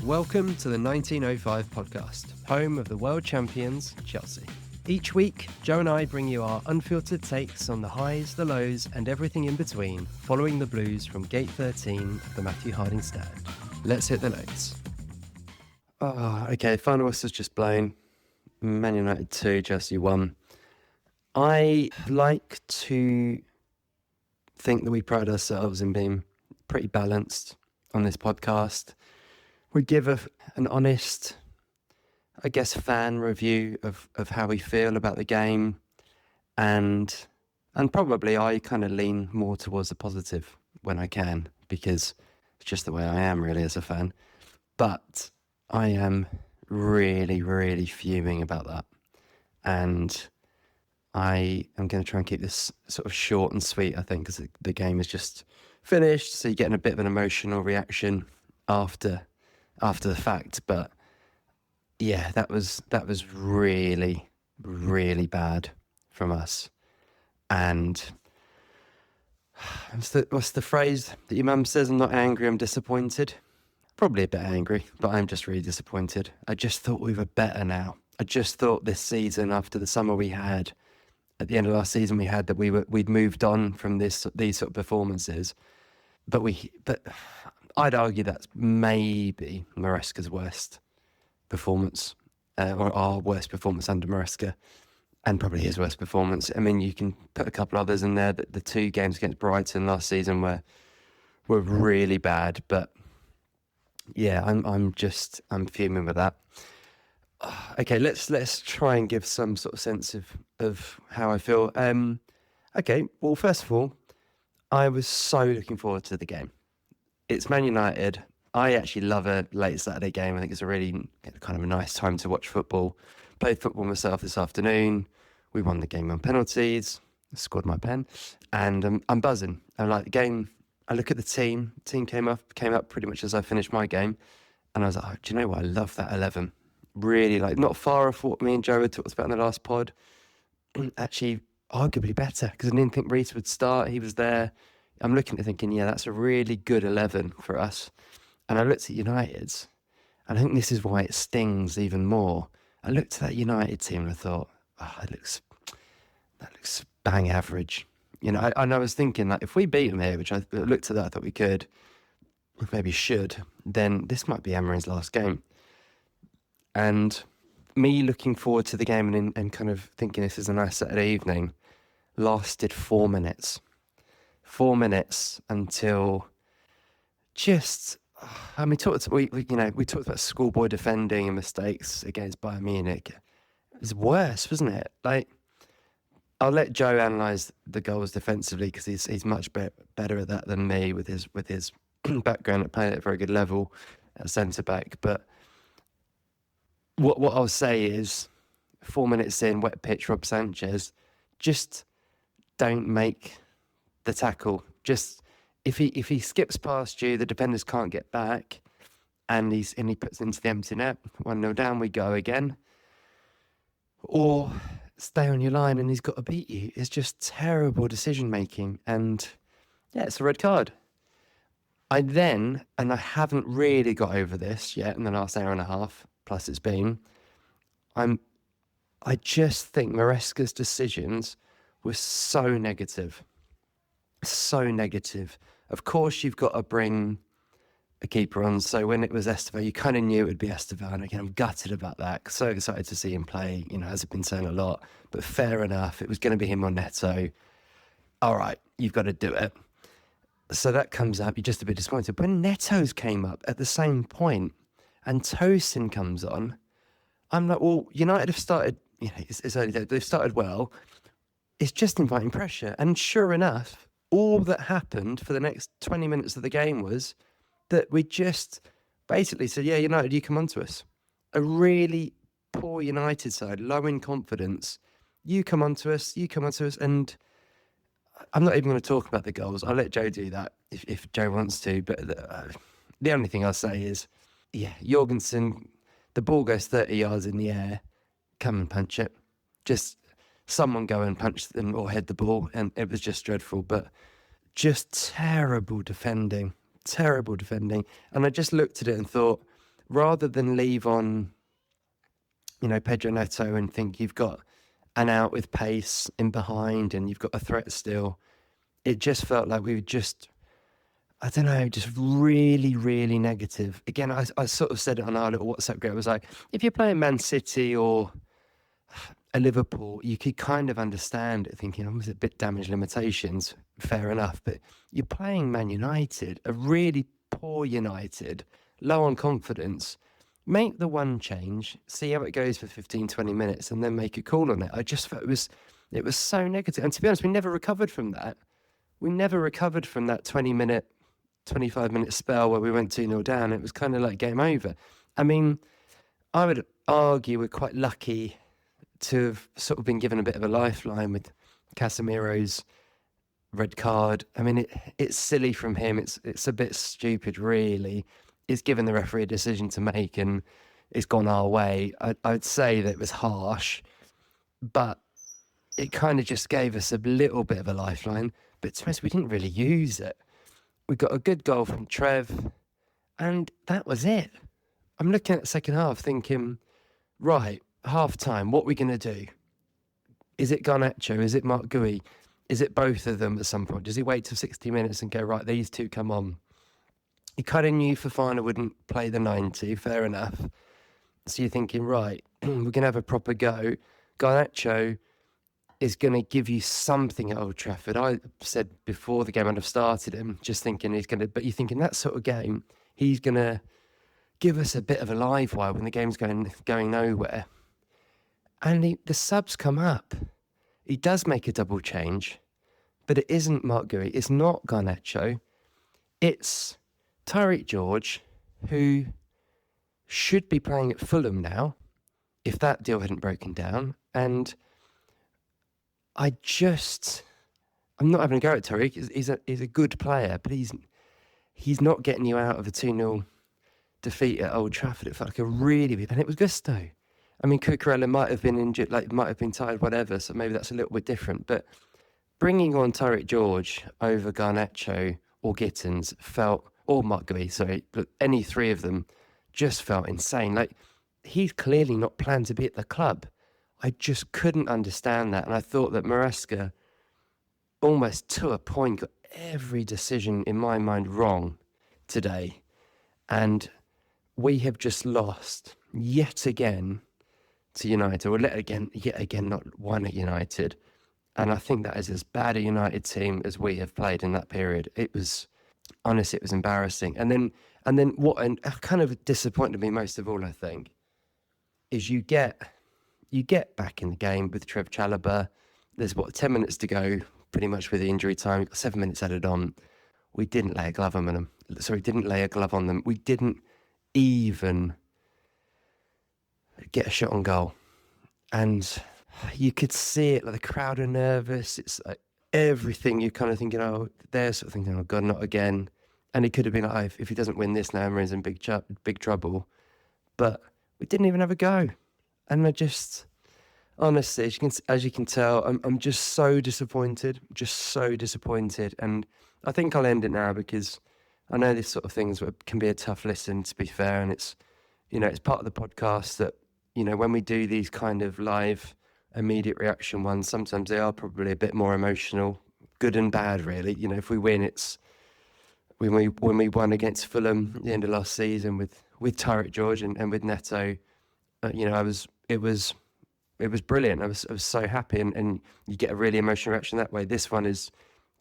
Welcome to the 1905 podcast, home of the world champions, Chelsea. Each week, Joe and I bring you our unfiltered takes on the highs, the lows, and everything in between, following the Blues from Gate 13 of the Matthew Harding stand. Let's hit the notes. Okay, final whistle's just blown. Man United 2, Chelsea 1. I like to think that we pride ourselves in being pretty balanced on this podcast. We give an honest, I guess, fan review of how we feel about the game, and probably I kind of lean more towards the positive when I can, because it's just the way I am really as a fan. But I am really, really fuming about that, and I am going to try and keep this sort of short and sweet, I think, because the game is just finished, so you're getting a bit of an emotional reaction after the fact. But yeah, that was really, really bad from us. And what's the phrase that your mum says? I'm not angry, I'm disappointed. Probably a bit angry, but I'm just really disappointed. I just thought we were better now. I just thought this season, after the summer we had, at the end of last season we had, that we'd moved on from these sort of performances. But I'd argue that's maybe Maresca's worst performance, or our worst performance under Maresca, and probably his worst performance. I mean, you can put a couple others in there. The two games against Brighton last season were really bad, but yeah, I'm fuming with that. Okay, let's try and give some sort of sense of how I feel. Okay, well, first of all, I was so looking forward to the game. It's Man United. I actually love a late Saturday game. I think it's a really kind of a nice time to watch football. Played football myself this afternoon. We won the game on penalties. I scored my pen, and I'm buzzing. I like the game. I look at the team. The team came up pretty much as I finished my game, and I was like, oh, do you know what? I love that 11. Really, like, not far off what me and Joe had talked about in the last pod. Actually, arguably better, because I didn't think Reece would start. He was there. I'm looking at it thinking, yeah, that's a really good 11 for us. And I looked at United's, and I think this is why it stings even more. I looked at that United team and I thought, oh, that looks bang average. You know, and I was thinking, like, if we beat them here, which I looked at that, I thought we could, maybe should, then this might be Emery's last game. And me looking forward to the game and kind of thinking this is a nice Saturday evening lasted 4 minutes. 4 minutes until just, I mean, we talked about schoolboy defending and mistakes against Bayern Munich. It was worse, wasn't it? Like, I'll let Joe analyse the goals defensively, because he's much better at that than me with his background at playing at a very good level at centre back. But what I'll say is, 4 minutes in, wet pitch, Rob Sanchez, just don't make the tackle. Just if he skips past you, the defenders can't get back, and he puts it into the empty net. 1-0 down, we go again. Or stay on your line and he's got to beat you. It's just terrible decision making, and yeah, it's a red card. I haven't really got over this yet in the last hour and a half, plus it's been, I just think Maresca's decisions were so negative. So negative. Of course, you've got to bring a keeper on. So when it was Estevao, you kind of knew it would be Estevao. And again, I'm gutted about that. So excited to see him play, as I've been saying a lot. But fair enough, it was going to be him or Neto. All right, you've got to do it. So that comes up, you're just a bit disappointed. When Neto's came up at the same point and Tosin comes on, I'm like, well, United have started, it's early days, they've started well. It's just inviting pressure. And sure enough, all that happened for the next 20 minutes of the game was that we just basically said, yeah, United, you come on to us. A really poor United side, low in confidence. You come on to us. And I'm not even going to talk about the goals. I'll let Joe do that if Joe wants to. But the only thing I'll say is, yeah, Jorgensen, the ball goes 30 yards in the air. Come and punch it. Just someone go and punch them or head the ball. And it was just dreadful. But just terrible defending. And I just looked at it and thought, rather than leave on, Pedro Neto and think you've got an out with pace in behind and you've got a threat still, it just felt like we were just, I don't know, just really, really negative. Again, I sort of said it on our little WhatsApp group. I was like, if you're playing Man City or a Liverpool, you could kind of understand it, thinking, was it a bit damage limitations? Fair enough. But you're playing Man United, a really poor United, low on confidence. Make the one change, see how it goes for 15, 20 minutes, and then make a call on it. I just felt it was so negative. And to be honest, we never recovered from that. We never recovered from that 20-minute, 25-minute spell where we went 2-0 down. It was kind of like game over. I mean, I would argue we're quite lucky to have sort of been given a bit of a lifeline with Casemiro's red card. I mean, it's silly from him. It's a bit stupid, really. It's given the referee a decision to make and it's gone our way. I'd say that it was harsh, but it kind of just gave us a little bit of a lifeline. But to us, we didn't really use it. We got a good goal from Trev, and that was it. I'm looking at the second half thinking, right, half time, what are we going to do? Is it Garnacho? Is it Mark Gui? Is it both of them at some point? Does he wait till 60 minutes and go, right, these two come on? You kind of knew Fofana wouldn't play the 90, fair enough. So you're thinking, right, we're going to have a proper go. Garnacho is going to give you something at Old Trafford. I said before the game I'd have started him, just thinking he's going to, but you're thinking that sort of game, he's going to give us a bit of a live wire when the game's going nowhere. And the subs come up. He does make a double change, but it isn't Mark Gui. It's not Garnacho. It's Tyreek George, who should be playing at Fulham now, if that deal hadn't broken down. And I'm not having a go at Tyreek. He's a good player, but he's not getting you out of a 2-0 defeat at Old Trafford. It felt like a really big, and it was Gusto. I mean, Cucurella might have been injured, might have been tired, whatever, so maybe that's a little bit different. But bringing on Tyreek George over Garnacho or Gittins or Mark Gui, sorry, but any three of them just felt insane. Like, he's clearly not planned to be at the club. I just couldn't understand that. And I thought that Maresca, almost to a point, got every decision in my mind wrong today. And we have just lost yet again to United, or yet again not won at United. And I think that is as bad a United team as we have played in that period. It was, honestly, it was embarrassing. And then what kind of disappointed me most of all, I think, is you get back in the game with Trev Chalobah. There's 10 minutes to go, pretty much with the injury time. 7 minutes added on. We didn't lay a glove on them. We didn't even get a shot on goal. And you could see it, like the crowd are nervous. It's like everything you're kind of thinking, they're sort of thinking, oh God, not again. And it could have been like, if he doesn't win this now, Emery's in big trouble. But we didn't even have a go. And I just, honestly, as you can tell, I'm just so disappointed, And I think I'll end it now because I know this sort of things can be a tough listen, to be fair. And it's, it's part of the podcast that, when we do these kind of live immediate reaction ones, sometimes they are probably a bit more emotional, good and bad, really. If we win, it's when we won against Fulham at the end of last season with Tyreek George and with Neto, it was brilliant. I was so happy, and you get a really emotional reaction that way. This one is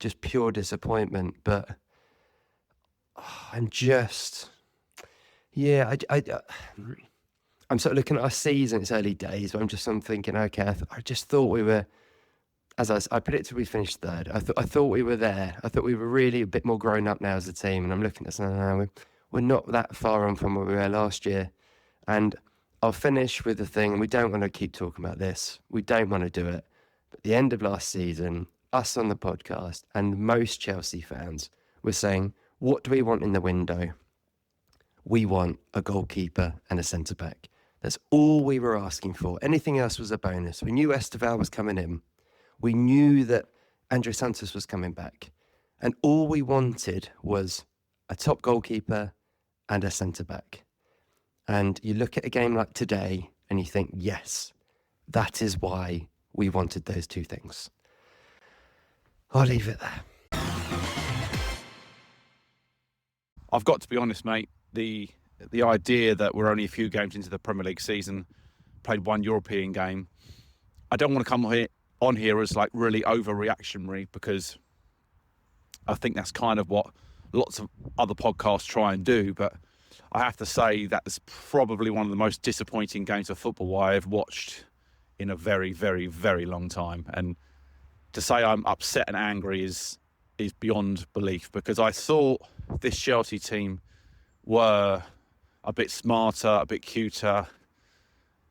just pure disappointment, but I'm sort of looking at our season. It's early days, but I'm thinking, okay, I just thought we were, I predicted we finished third. I thought we were there. I thought we were really a bit more grown up now as a team, and I'm looking at saying, no, we're not that far on from where we were last year. And I'll finish with the thing, and we don't want to keep talking about this. We don't want to do it. But at the end of last season, us on the podcast and most Chelsea fans were saying, what do we want in the window? We want a goalkeeper and a centre-back. That's all we were asking for. Anything else was a bonus. We knew Esteval was coming in. We knew that Andre Santos was coming back. And all we wanted was a top goalkeeper and a centre-back. And you look at a game like today and you think, yes, that is why we wanted those two things. I'll leave it there. I've got to be honest, mate. The idea that we're only a few games into the Premier League season, played one European game, I don't want to come on here as like really overreactionary, because I think that's kind of what lots of other podcasts try and do. But I have to say that's probably one of the most disappointing games of football I have watched in a very, very, very long time. And to say I'm upset and angry is beyond belief, because I thought this Chelsea team were a bit smarter, a bit cuter.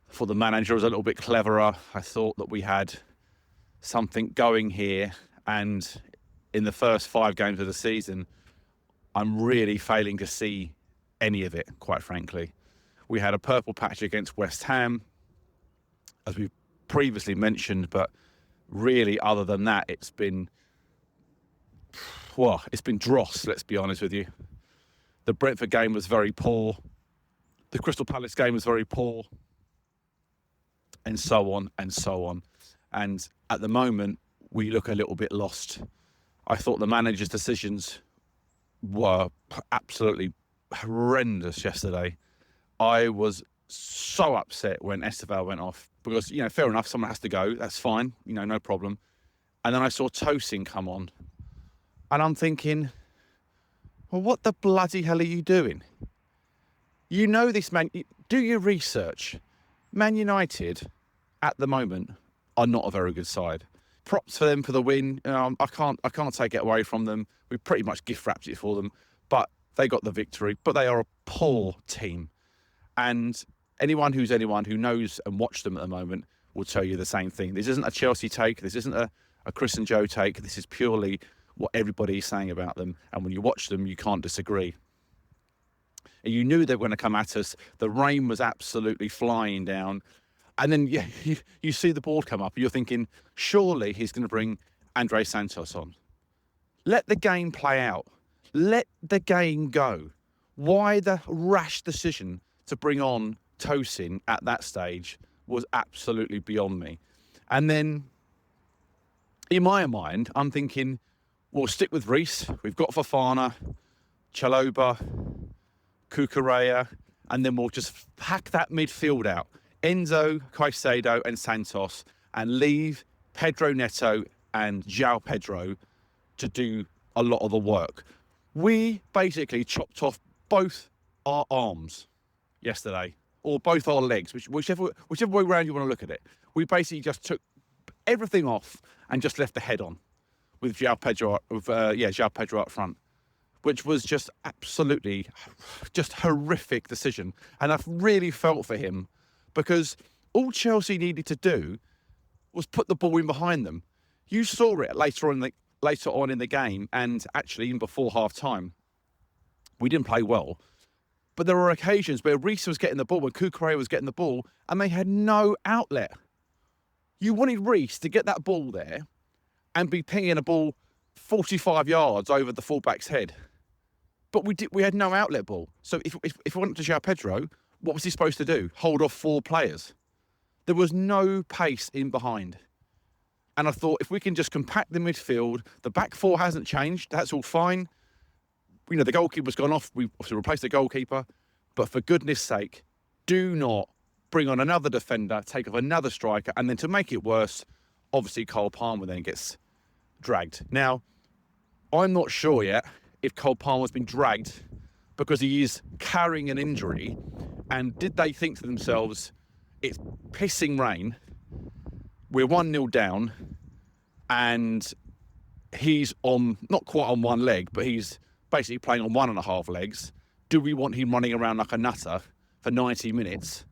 For the manager was a little bit cleverer. I thought that we had something going here, and in the first 5 games of the season, I'm really failing to see any of it, quite frankly. We had a purple patch against West Ham, as we've previously mentioned, but really, other than that, it's been dross, let's be honest with you. The Brentford game was very poor. The Crystal Palace game was very poor. And so on and so on. And at the moment, we look a little bit lost. I thought the manager's decisions were absolutely horrendous yesterday. I was so upset when Esteval went off, because, fair enough, someone has to go. That's fine, no problem. And then I saw Tosin come on. And I'm thinking, well, what the bloody hell are you doing? You know this, man. Do your research. Man United, at the moment, are not a very good side. Props for them for the win. I can't take it away from them. We pretty much gift wrapped it for them. But they got the victory. But they are a poor team. And anyone who knows and watched them at the moment will tell you the same thing. This isn't a Chelsea take. This isn't a Chris and Joe take. This is purely what everybody is saying about them. And when you watch them, you can't disagree. And you knew they were going to come at us. The rain was absolutely flying down. And then you see the board come up and you're thinking, surely he's going to bring Andre Sanchez on. Let the game play out. Let the game go. Why the rash decision to bring on Tosin at that stage was absolutely beyond me. And then, in my mind, I'm thinking, we'll stick with Reece. We've got Fofana, Chalobah, Cucurella, and then we'll just hack that midfield out. Enzo, Caicedo and Santos, and leave Pedro Neto and João Pedro to do a lot of the work. We basically chopped off both our arms yesterday, or both our legs, whichever way around you want to look at it. We basically just took everything off and just left the head on with João Pedro up front, which was just absolutely just horrific decision. And I've really felt for him, because all Chelsea needed to do was put the ball in behind them. You saw it later on in the game, and actually even before half-time. We didn't play well. But there were occasions where Reece was getting the ball, when Cucurella was getting the ball, and they had no outlet. You wanted Reece to get that ball there and be pinging a ball 45 yards over the fullback's head. But we had no outlet ball. So if we went to João Pedro, what was he supposed to do? Hold off 4 players. There was no pace in behind. And I thought, if we can just compact the midfield, the back 4 hasn't changed. That's all fine. The goalkeeper's gone off. We have to replace the goalkeeper. But for goodness sake, do not bring on another defender, take off another striker. And then to make it worse, obviously Cole Palmer then gets dragged. Now, I'm not sure yet if Cole Palmer's been dragged because he is carrying an injury. And did they think to themselves, it's pissing rain, we're 1-0 down, and he's not quite on one leg, but he's basically playing on 1.5 legs. Do we want him running around like a nutter for 90 minutes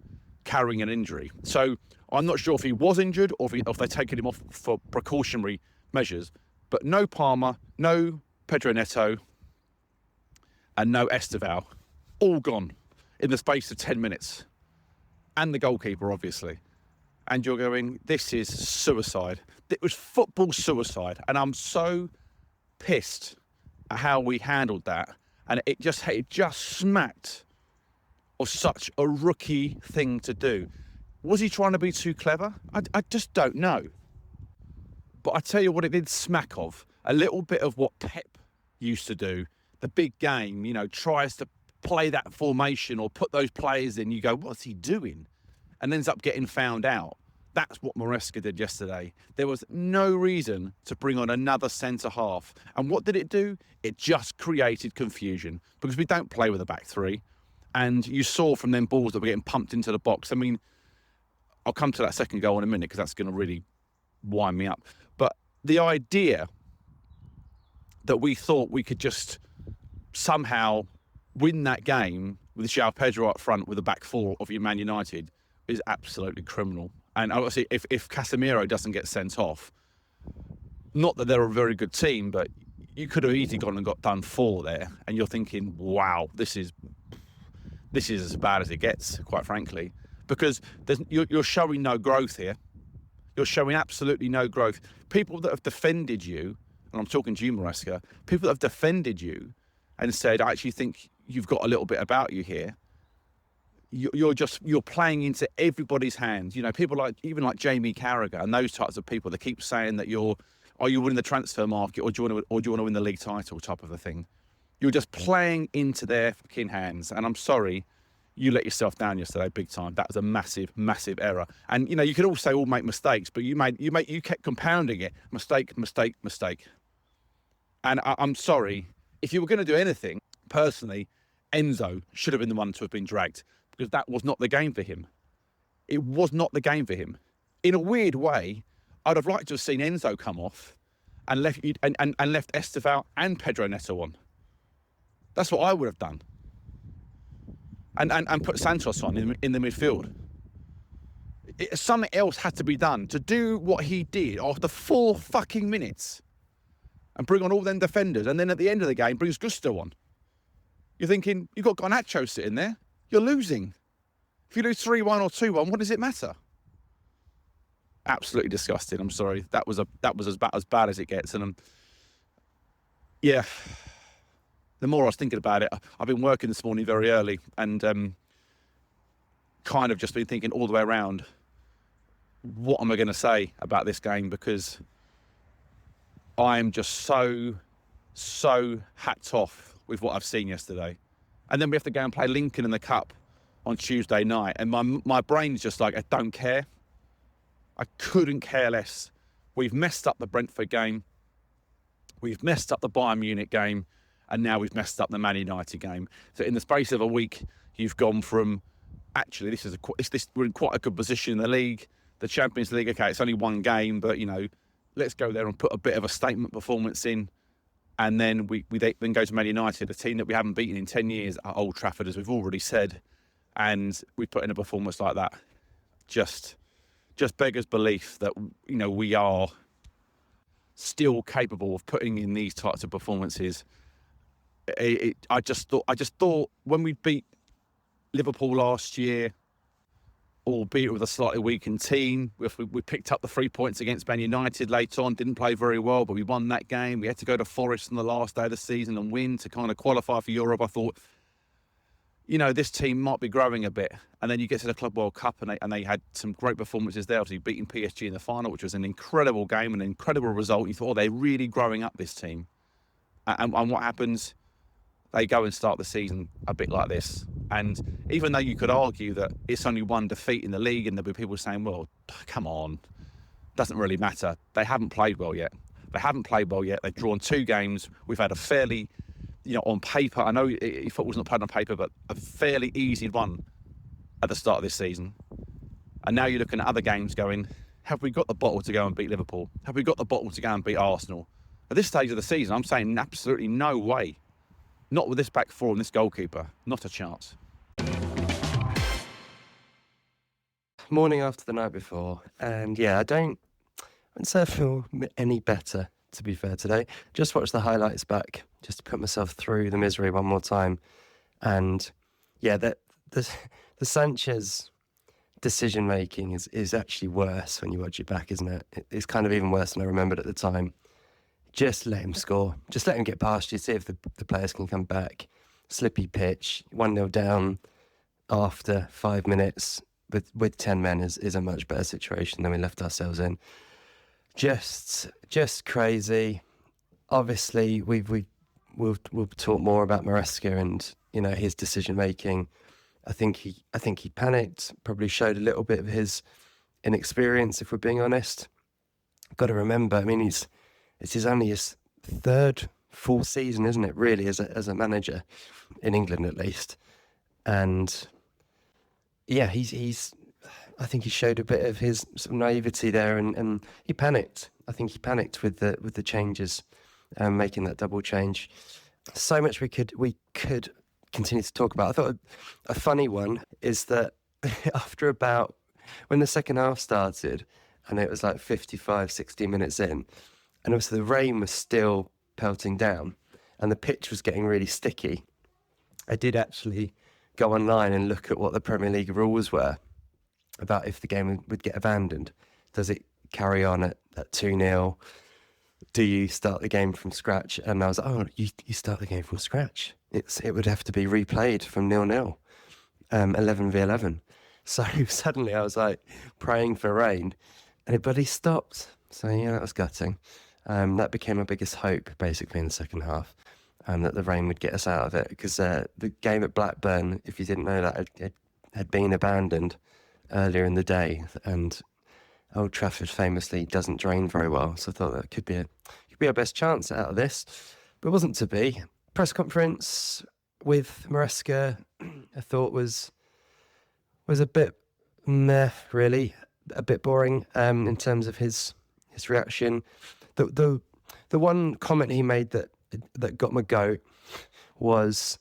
carrying an injury? So I'm not sure if he was injured or if they've taken him off for precautionary measures. But no Palmer, no Pedro Neto, and no Esteval. All gone in the space of 10 minutes. And the goalkeeper, obviously. And you're going, this is suicide. It was football suicide. And I'm so pissed at how we handled that. And it just smacked or such a rookie thing to do. Was he trying to be too clever? I just don't know. But I tell you what it did smack of, a little bit of what Pep used to do. The big game, tries to play that formation or put those players in. You go, what's he doing? And ends up getting found out. That's what Maresca did yesterday. There was no reason to bring on another centre-half. And what did it do? It just created confusion because we don't play with a back three. And you saw from them balls that were getting pumped into the box. I mean, I'll come to that second goal in a minute because that's going to really wind me up. But the idea that we thought we could just somehow win that game with João Pedro up front with a back four of your Man United is absolutely criminal. And obviously, if Casemiro doesn't get sent off, not that they're a very good team, but you could have easily gone and got done 4 there. And you're thinking, wow, this is as bad as it gets, quite frankly. Because you're showing no growth here. You're showing absolutely no growth. People that have defended you, and I'm talking to you, Maresca, people that have defended you and said, I actually think you've got a little bit about you here. You're playing into everybody's hands. People like Jamie Carragher and those types of people that keep saying that are you winning the transfer market or do you want to win the league title type of a thing. You're just playing into their fucking hands. And I'm sorry, you let yourself down yesterday big time. That was a massive, massive error. And you could all say all make mistakes, but you kept compounding it. Mistake, mistake, mistake. And I'm sorry, if you were going to do anything, personally, Enzo should have been the one to have been dragged because that was not the game for him. It was not the game for him. In a weird way, I'd have liked to have seen Enzo come off and left Estevao and Pedro Neto on. That's what I would have done. And put Sanchez on in the midfield. Something else had to be done to do what he did after 4 fucking minutes and bring on all them defenders and then at the end of the game brings Gusto on. You're thinking, you've got Garnacho sitting there. You're losing. If you lose 3-1 or 2-1, what does it matter? Absolutely disgusting. I'm sorry. That was as bad as it gets. And yeah, the more I was thinking about it, I've been working this morning very early and kind of just been thinking all the way around, what am I going to say about this game? Because I'm just so hats off with what I've seen yesterday. And then we have to go and play Lincoln in the Cup on Tuesday night. And my brain's just like, I don't care. I couldn't care less. We've messed up the Brentford game. We've messed up the Bayern Munich game. And now we've messed up the Man United game. So in the space of a week, you've gone from, actually, we're in quite a good position in the league. The Champions League, okay, it's only 1 game, but, let's go there and put a bit of a statement performance in. And then we then go to Man United, a team that we haven't beaten in 10 years at Old Trafford, as we've already said. And we put in a performance like that. Just beggars belief that, we are still capable of putting in these types of performances. I just thought when we beat Liverpool last year, albeit with a slightly weakened team, we picked up the 3 points against Man United later on, didn't play very well, but we won that game. We had to go to Forest on the last day of the season and win to kind of qualify for Europe. I thought, this team might be growing a bit. And then you get to the Club World Cup and they had some great performances there, obviously beating PSG in the final, which was an incredible game, an incredible result. You thought, they're really growing up, this team. And what happens? They go and start the season a bit like this. And even though you could argue that it's only 1 defeat in the league and there'll be people saying, well, come on, doesn't really matter. They haven't played well yet. They've drawn 2 games. We've had a fairly, on paper, I know football's not played on paper, but a fairly easy run at the start of this season. And now you're looking at other games going, have we got the bottle to go and beat Liverpool? Have we got the bottle to go and beat Arsenal? At this stage of the season, I'm saying absolutely no way. Not with this back four and this goalkeeper. Not a chance. Morning after the night before. And yeah, I wouldn't say I feel any better, to be fair, today. Just watched the highlights back, just to put myself through the misery one more time. And yeah, the Sanchez decision-making is actually worse when you watch it back, isn't it? It's kind of even worse than I remembered at the time. Just let him score. Just let him get past you, see if the players can come back. Slippy pitch, 1-0 down. after 5 minutes with 10 men is a much better situation than we left ourselves in. Just crazy. Obviously, we'll talk more about Maresca and his decision making. I think he panicked. Probably showed a little bit of his inexperience, if we're being honest. Got to remember, I mean, it's only his third full season, isn't it? Really, as a manager in England, at least. And yeah, I think he showed a bit of his sort of naivety there, and he panicked. I think he panicked with the changes, making that double change. So much we could continue to talk about. I thought a funny one is that after about when the second half started, and it was like 55, 60 minutes in, and obviously the rain was still pelting down, and the pitch was getting really sticky. I did actually go online and look at what the Premier League rules were about if the game would get abandoned. Does it carry on at 2-0? Do you start the game from scratch? And I was like, oh, you start the game from scratch. It would have to be replayed from 0-0, 11v11. So suddenly I was like praying for rain, and it bloody stopped. So yeah, that was gutting. That became my biggest hope, basically, in the second half, that the rain would get us out of it. Because the game at Blackburn, if you didn't know that, it had been abandoned earlier in the day, and Old Trafford famously doesn't drain very well. So I thought that could be our best chance out of this, but it wasn't to be. Press conference with Maresca, I thought was a bit meh, really, a bit boring in terms of his reaction. The one comment he made that got my goat was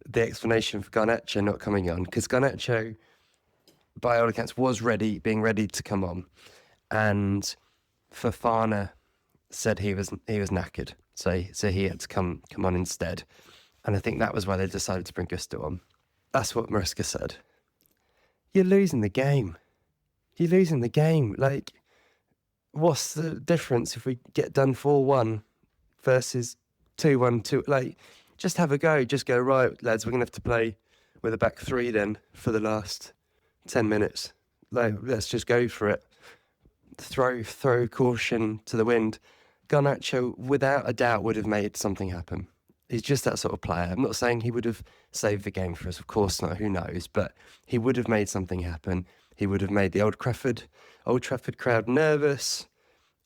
the explanation for Garnacho not coming on, because Garnacho, by all accounts, was being ready to come on, and Fofana said he was knackered, so he had to come on instead, and I think that was why they decided to bring Gusto on. That's what Maresca said. You're losing the game. Like, what's the difference if we get done 4-1 versus 2-1? Like, just have a go. Just go, right, lads, we're going to have to play with a back three then for the last 10 minutes. Like, let's just go for it. Throw caution to the wind. Garnacho, without a doubt, would have made something happen. He's just that sort of player. I'm not saying he would have saved the game for us, of course not, who knows, but he would have made something happen. He would have made the Old Trafford crowd nervous,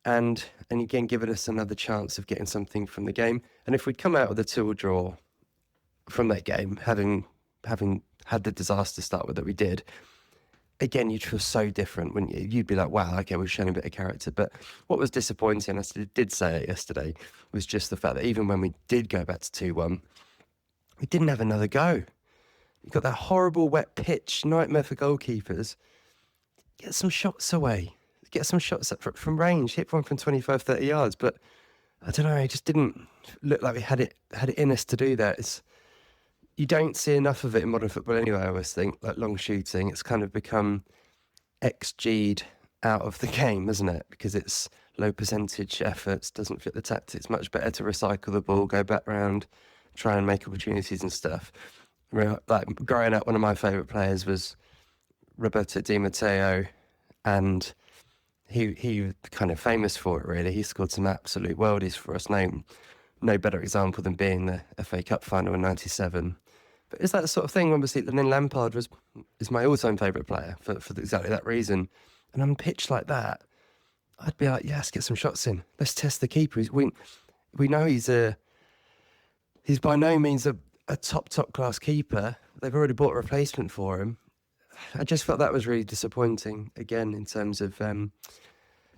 and again given us another chance of getting something from the game. And if we'd come out with a 2-2 draw from that game, having had the disaster start with that we did, again, you'd feel so different, wouldn't you? You'd be like, wow, okay, we've shown a bit of character. But what was disappointing, I did say it yesterday, was just the fact that even when we did go back to 2-1, we didn't have another go. You've got that horrible wet pitch, nightmare for goalkeepers. Get some shots away. Get some shots up from range. Hit one from 25, 30 yards. But I don't know, it just didn't look like we had it in us to do that. You don't see enough of it in modern football anyway, I always think, like long shooting. It's kind of become XG'd out of the game, isn't it? Because it's low percentage efforts, doesn't fit the tactics. Much better to recycle the ball, go back round, try and make opportunities and stuff. Like, growing up, one of my favourite players was Roberto Di Matteo, and he was kind of famous for it, really. He scored some absolute worldies for us. No better example than being the FA Cup final in '97. But it's that sort of thing. Obviously, then Lampard is my all-time favourite player for exactly that reason. And on a pitch like that, I'd be like, yes, get some shots in. Let's test the keeper. We know he's by no means a top class keeper. They've already bought a replacement for him. I just felt that was really disappointing, again, in terms of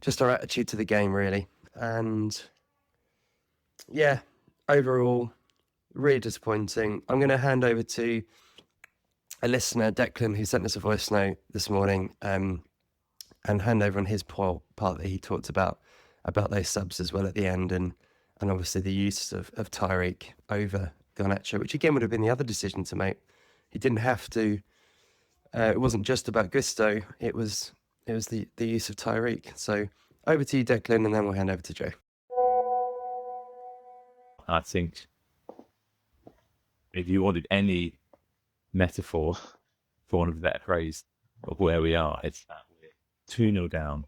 just our attitude to the game, really. And yeah, overall, really disappointing. I'm going to hand over to a listener, Declan, who sent us a voice note this morning, and hand over on his part that he talked about those subs as well at the end, and obviously the use of Tyreek over Garnacho, which again would have been the other decision to make. He didn't have to. It wasn't just about Gusto. It was the use of Tyreek. So over to you, Declan, and then we'll hand over to Joe. I think if you wanted any metaphor for want of a better phrase, of where we are. It's that we're 2-0 down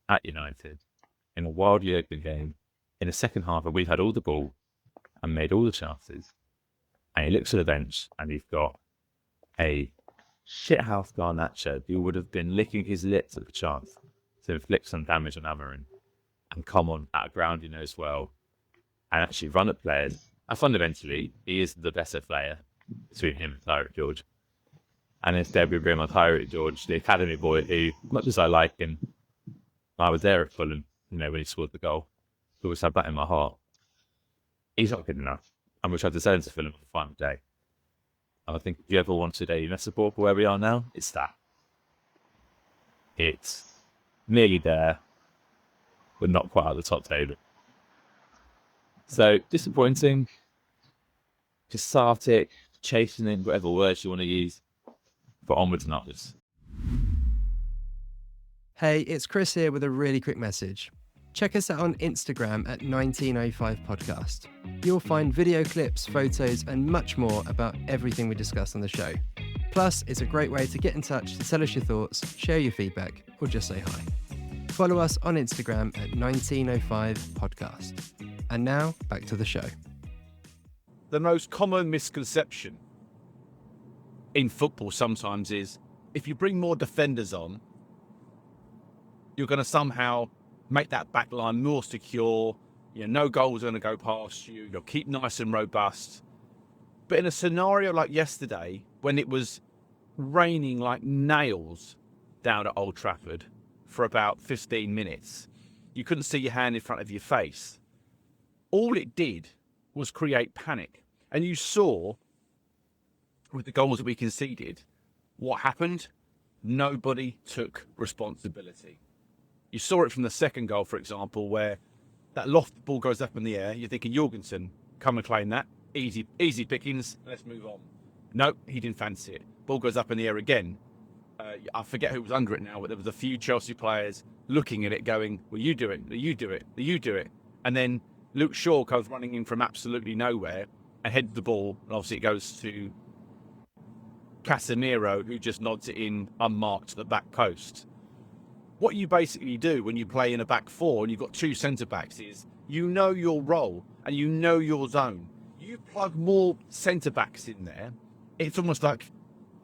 at United in a wildly open game in the second half, and we've had all the ball and made all the chances. And he looks at the bench and you've got a shithouse Garnacho who would have been licking his lips at the chance to inflict some damage on Amarin and come on at a ground he knows well and actually run at players. And fundamentally, he is the better player between him and Tyrant George. And instead we bring on Tyrant George, the academy boy, who, much as I like him, I was there at Fulham, when he scored the goal. I always have that in my heart. He's not good enough. And we'll try to sell him to Fulham on the final day. And I think if you ever wanted a metaphor for where we are now, it's that. It's nearly there, but not quite at the top table. So, disappointing, cathartic, chastening, whatever words you want to use, but onwards and upwards. Hey, it's Chris here with a really quick message. Check us out on Instagram at 1905podcast. You'll find video clips, photos, and much more about everything we discuss on the show. Plus, it's a great way to get in touch to tell us your thoughts, share your feedback, or just say hi. Follow us on Instagram at 1905podcast. And now, back to the show. The most common misconception in football sometimes is if you bring more defenders on, you're going to somehow make that back line more secure. No goals are going to go past you. You'll keep nice and robust. But in a scenario like yesterday, when it was raining like nails down at Old Trafford for about 15 minutes, you couldn't see your hand in front of your face. All it did was create panic. And you saw, with the goals that we conceded, what happened? Nobody took responsibility. You saw it from the second goal, for example, where that lofted ball goes up in the air. You're thinking, Jorgensen, come and claim that. Easy pickings. Let's move on. No, he didn't fancy it. Ball goes up in the air again. I forget who was under it now, but there was a few Chelsea players looking at it going, well, you do it, you do it, you do it. And then Luke Shaw comes running in from absolutely nowhere and heads the ball. And obviously it goes to Casemiro, who just nods it in unmarked to the back post. What you basically do when you play in a back four and you've got two centre-backs is you know your role and you know your zone. You plug more centre-backs in there, it's almost like,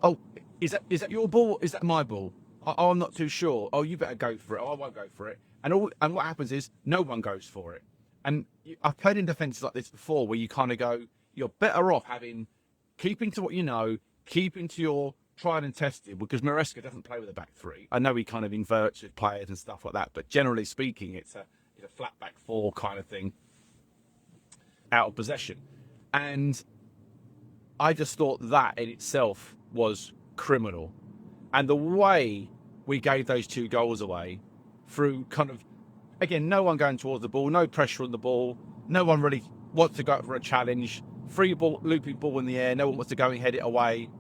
oh, is that your ball? Is that my ball? Oh, I'm not too sure. Oh, you better go for it. Oh, I won't go for it. And what happens is no one goes for it. And I've played in defences like this before where you kind of go, you're better off keeping to what you know, keeping to your tried and tested, because Maresca doesn't play with a back three. I know he kind of inverts with players and stuff like that, but generally speaking, it's a flat back four kind of thing out of possession. And I just thought that in itself was criminal. And the way we gave those two goals away through kind of, again, no one going towards the ball, no pressure on the ball, no one really wants to go up for a challenge, free ball, looping ball in the air, no one wants to go and head it away.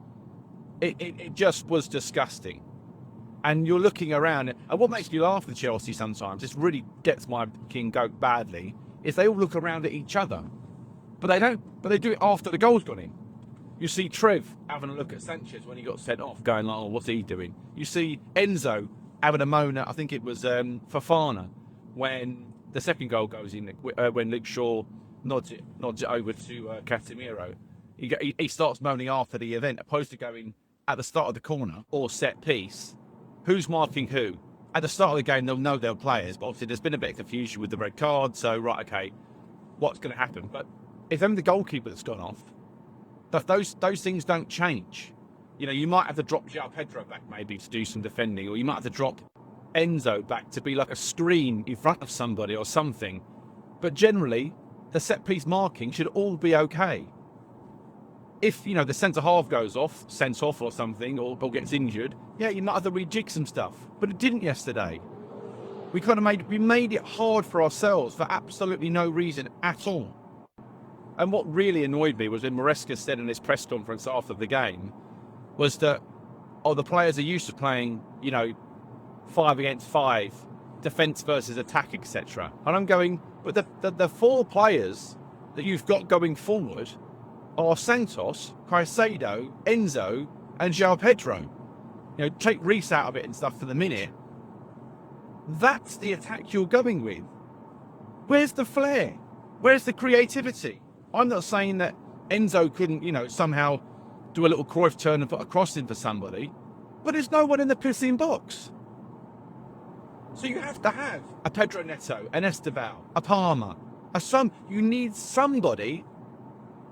It just was disgusting. And you're looking around, and what makes me laugh with Chelsea sometimes, this really gets my king goat badly, is they all look around at each other. But they do it after the goal's gone in. You see Trev having a look at Sanchez when he got sent off, going like, oh, what's he doing? You see Enzo having a moan at, I think it was Fofana, when the second goal goes in, when Luke Shaw nods it over to Casemiro. He starts moaning after the event, opposed to going at the start of the corner or set piece. Who's marking who? At the start of the game, they'll know their players, but obviously there's been a bit of confusion with the red card, so right, okay, what's going to happen? But if only the goalkeeper that's gone off, those things don't change. You might have to drop João Pedro back maybe to do some defending, or you might have to drop Enzo back to be like a screen in front of somebody or something. But generally, the set-piece marking should all be okay. If, the centre-half goes off, sent off or something, or gets injured, yeah, you might have to rejig some stuff. But it didn't yesterday. We made it hard for ourselves for absolutely no reason at all. And what really annoyed me was when Maresca said in his press conference after the game, was that, the players are used to playing, 5 against 5, defence versus attack, etc. And I'm going, but the four players that you've got going forward are Santos, Caicedo, Enzo, and João Pedro. You know, take Reece out of it and stuff for the minute. That's the attack you're going with. Where's the flair? Where's the creativity? I'm not saying that Enzo couldn't, you know, somehow do a little Cruyff turn and put a cross in for somebody, but there's no one in the pissing box. So you have to have a Pedro Neto, an Esteval, a Palmer, you need somebody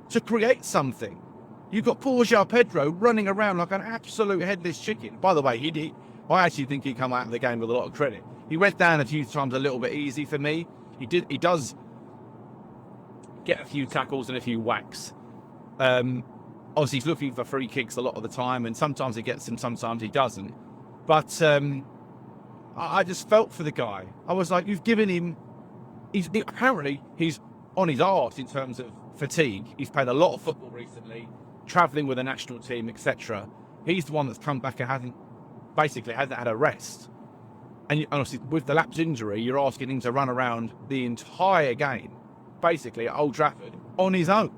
to create something. You've got poor João Pedro running around like an absolute headless chicken. By the way, I actually think he come out of the game with a lot of credit. He went down a few times a little bit easy for me. He does get a few tackles and a few whacks. Obviously, he's looking for free kicks a lot of the time, and sometimes he gets them, sometimes he doesn't. But I just felt for the guy. I was like, you've given him... Apparently, he's on his arse in terms of fatigue. He's played a lot of football recently, travelling with the national team, etc. He's the one that's come back and hasn't had a rest. And honestly, with the lapsed injury, you're asking him to run around the entire game, basically at Old Trafford, on his own,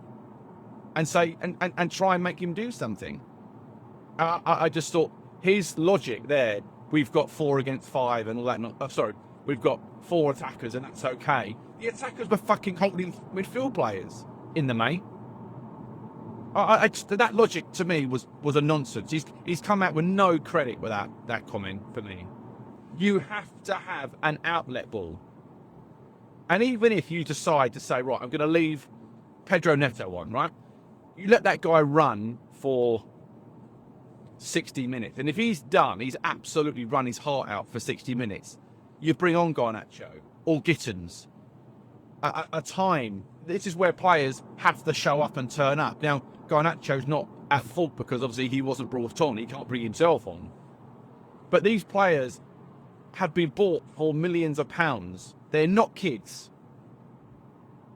and say and try and make him do something. I just thought his logic there. We've got 4 against 5 and all that. We've got 4 attackers and that's okay. The attackers were fucking holding midfield players in the main. That logic to me was a nonsense. He's come out with no credit with that comment for me. You have to have an outlet ball. And even if you decide to say, right, I'm going to leave Pedro Neto on, right? You let that guy run for 60 minutes. And if he's absolutely run his heart out for 60 minutes, you bring on Garnacho or Gittins. A time. This is where players have to show up and turn up. Now, Garnacho's not at fault because obviously he wasn't brought on. He can't bring himself on. But these players have been bought for millions of pounds. They're not kids.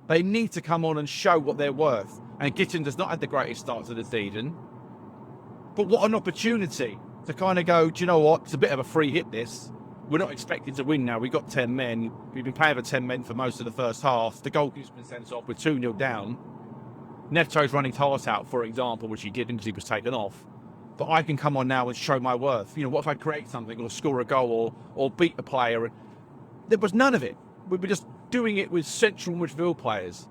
They need to come on and show what they're worth. And Gittins has not had the greatest start to the season. But what an opportunity to kind of go, do you know what? It's a bit of a free hit, this. We're not expected to win now. We've got 10 men. We've been playing for 10 men for most of the first half. The goalkeeper's been sent off with 2-0 down. Neto's running his heart out, for example, which he didn't because he was taken off. But I can come on now and show my worth. You know, what if I create something or score a goal or beat a player? There was none of it. We were just doing it with central midfield players.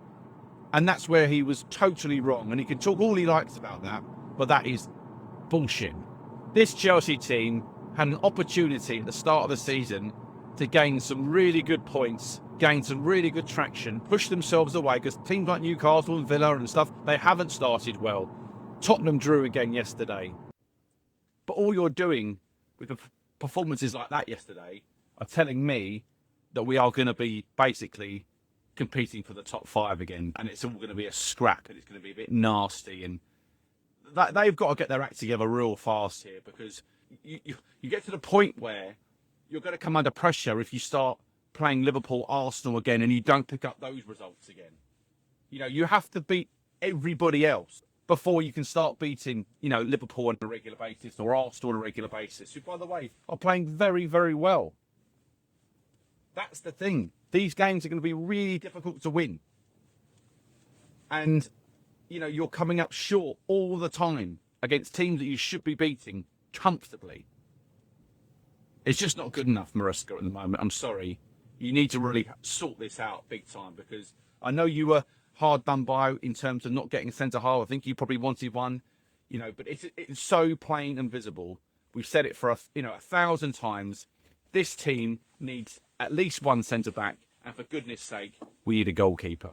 And that's where he was totally wrong. And he can talk all he likes about that, but that is bullshit. This Chelsea team had an opportunity at the start of the season to gain some really good points, gain some really good traction, push themselves away, because teams like Newcastle and Villa and stuff, they haven't started well. Tottenham drew again yesterday. But all you're doing with performances like that yesterday are telling me that we are going to be basically competing for the top 5 again, and it's all going to be a scrap, and it's going to be a bit nasty, and they've got to get their act together real fast here, because you get to the point where you're going to come under pressure if you start playing Liverpool, Arsenal again, and you don't pick up those results again. You know, you have to beat everybody else before you can start beating, you know, Liverpool on a regular basis or Arsenal on a regular basis, who, by the way, are playing very, very well. That's the thing. These games are going to be really difficult to win. And, you know, you're coming up short all the time against teams that you should be beating comfortably. It's just not good enough, Maresca, at the moment. I'm sorry. You need to really sort this out big time, because I know you were hard done by in terms of not getting a centre-half. I think you probably wanted one, you know, but it's so plain and visible. We've said it for 1,000 times. This team needs at least one centre-back, and for goodness sake, we need a goalkeeper.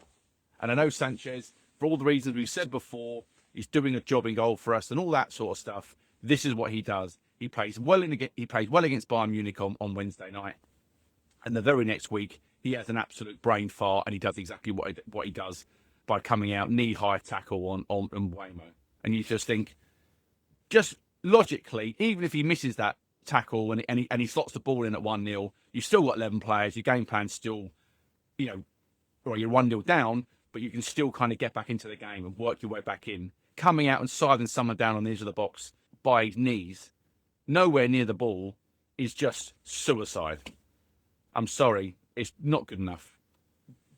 And I know Sanchez, for all the reasons we've said before, he's doing a job in goal for us and all that sort of stuff. This is what he does. He plays well against Bayern Munich on Wednesday night, and the very next week he has an absolute brain fart, and he does exactly what he does by coming out knee-high tackle on Waymo. And you just think, just logically, even if he misses that tackle and he slots the ball in at 1-0, you've still got 11 players. Your game plan's still, you know, or you're 1-0 down, but you can still kind of get back into the game and work your way back in. Coming out and siding someone down on the edge of the box by his knees, nowhere near the ball, is just suicide. I'm sorry, it's not good enough.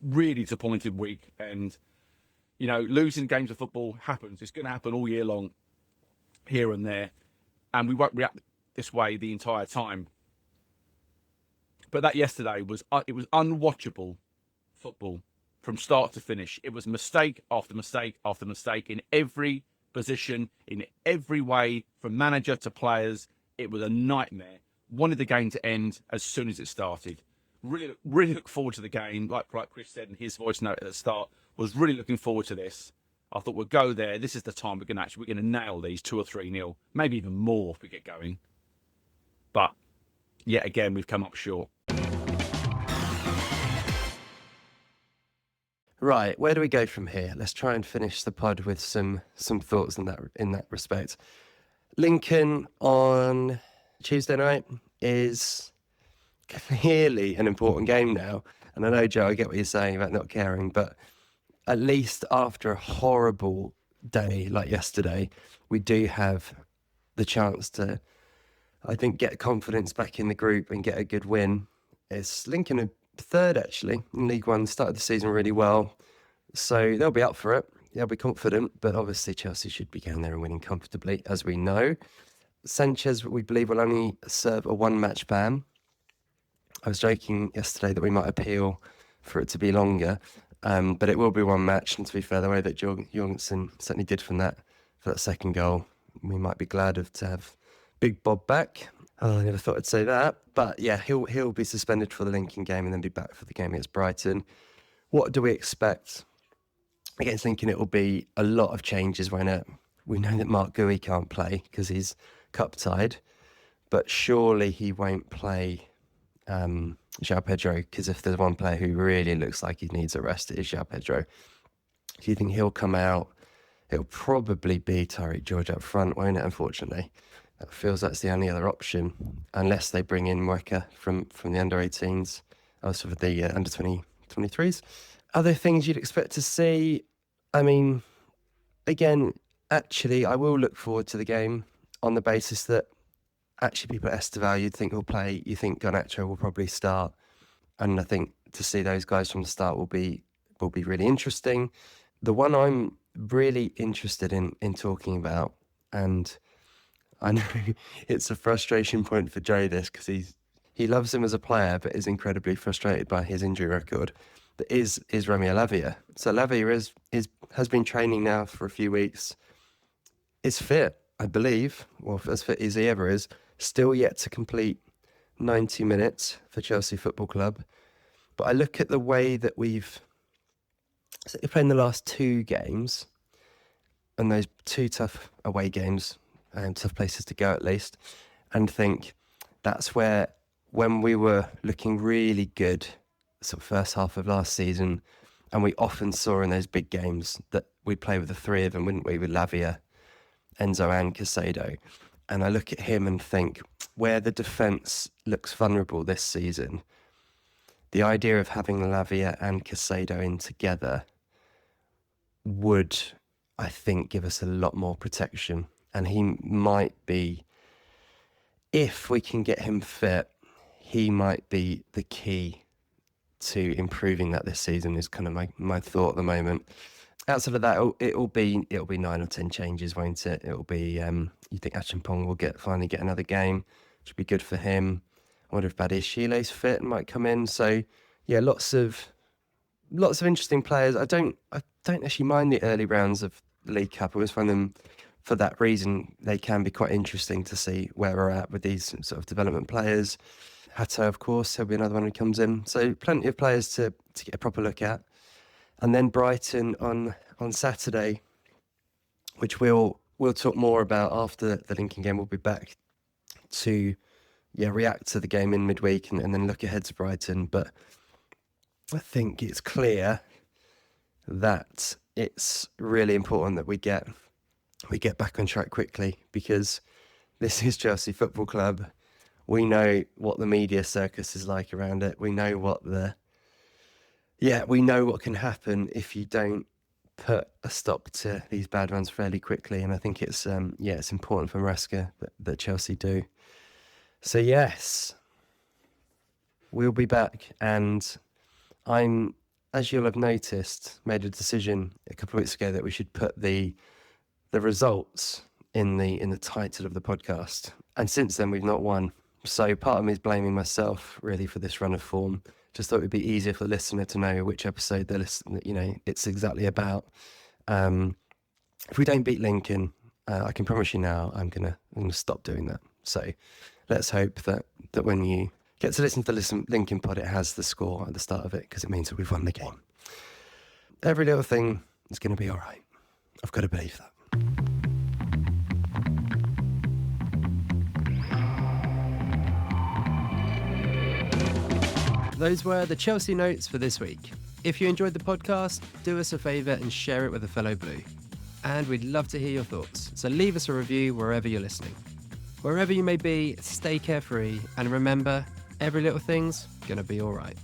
Really disappointed week, and, you know, losing games of football happens. It's going to happen all year long, here and there. and we won't react this way the entire time. But that yesterday was unwatchable football from start to finish. It was mistake after mistake after mistake in every position, in every way, from manager to players. It was a nightmare. Wanted the game to end as soon as it started. Really look forward to the game. Like Chris said in his voice note at the start, was really looking forward to this. I thought we'll go there. This is the time we're going to nail these 2 or 3-0, maybe even more if we get going. But yet again, we've come up short. Right, where do we go from here? Let's try and finish the pod with some thoughts in that respect. Lincoln on Tuesday night is clearly an important game now. And I know, Joe, I get what you're saying about not caring, but at least after a horrible day like yesterday, we do have the chance to, I think, get confidence back in the group and get a good win. It's Lincoln are third, actually, in League One, started the season really well. So they'll be up for it. They'll be confident, but obviously Chelsea should be going there and winning comfortably, as we know. Sanchez, we believe, will only serve a 1-match ban. I was joking yesterday that we might appeal for it to be longer, but it will be 1 match. And to be fair, the way that Jorgensen certainly did for that second goal, we might be glad to have Big Bob back. Oh, I never thought I'd say that, but yeah, he'll be suspended for the Lincoln game and then be back for the game against Brighton. What do we expect against Lincoln? It will be a lot of changes, won't it? We know that Mark Gui can't play because he's cup tied, but surely he won't play João Pedro, because if there's one player who really looks like he needs a rest, it is João Pedro. Do you think he'll come out? It'll probably be Tariq George up front, won't it, unfortunately? That feels that's the only other option, unless they bring in Maresca from the under-18s, also for the under-23s. Other things you'd expect to see, I mean, again, actually, I will look forward to the game on the basis that actually people at Esteval you'd think will play, you think Garnacho will probably start, and I think to see those guys from the start will be really interesting. The one I'm really interested in talking about, and I know it's a frustration point for Joe this, because he loves him as a player but is incredibly frustrated by his injury record, but is Romeo Lavia. So Lavia has been training now for a few weeks, is fit, I believe, or as fit as he ever is, still yet to complete 90 minutes for Chelsea Football Club. But I look at the way that we've played in the last 2 games, and those 2 tough away games, tough places to go at least, and think that's where, when we were looking really good, sort of first half of last season, and we often saw in those big games that we'd play with the 3 of them, wouldn't we, with Lavia, Enzo and Caicedo. And I look at him and think, where the defence looks vulnerable this season, the idea of having Lavia and Caicedo in together would, I think, give us a lot more protection. And he might be, if we can get him fit, he might be the key to improving that this season, is kind of my thought at the moment. Outside of that, it'll be 9 or 10 changes, won't it? It'll be, you think Achimpong will finally get another game, which would be good for him. I wonder if Badiashile's fit and might come in. So yeah, lots of interesting players. I don't actually mind the early rounds of the League Cup. I always find them, for that reason, they can be quite interesting to see where we're at with these sort of development players. Hato, of course, he'll be another one who comes in. So plenty of players to get a proper look at. And then Brighton on Saturday, which we'll talk more about after the Lincoln game. We'll be back to react to the game in midweek and then look ahead to Brighton. But I think it's clear that it's really important that we get back on track quickly, because this is Chelsea Football Club. We know what the media circus is like around it. We know what can happen if you don't put a stop to these bad runs fairly quickly. And I think it's important for Maresca that Chelsea do. So yes, we'll be back, and I'm, as you'll have noticed, made a decision a couple of weeks ago that we should put the results in the title of the podcast. And since then, we've not won. So part of me is blaming myself really for this run of form. Just thought it would be easier for the listener to know which episode they're listening, it's exactly about. If we don't beat Lincoln, I can promise you now, I'm gonna stop doing that. So let's hope that when you get to listen to the Lincoln pod, it has the score at the start of it, because it means that we've won the game. Every little thing is going to be all right. I've got to believe that. Those were the Chelsea notes for this week. If you enjoyed the podcast, do us a favour and share it with a fellow Blue. And we'd love to hear your thoughts, so leave us a review wherever you're listening. Wherever you may be, stay carefree, and remember, every little thing's gonna be all right.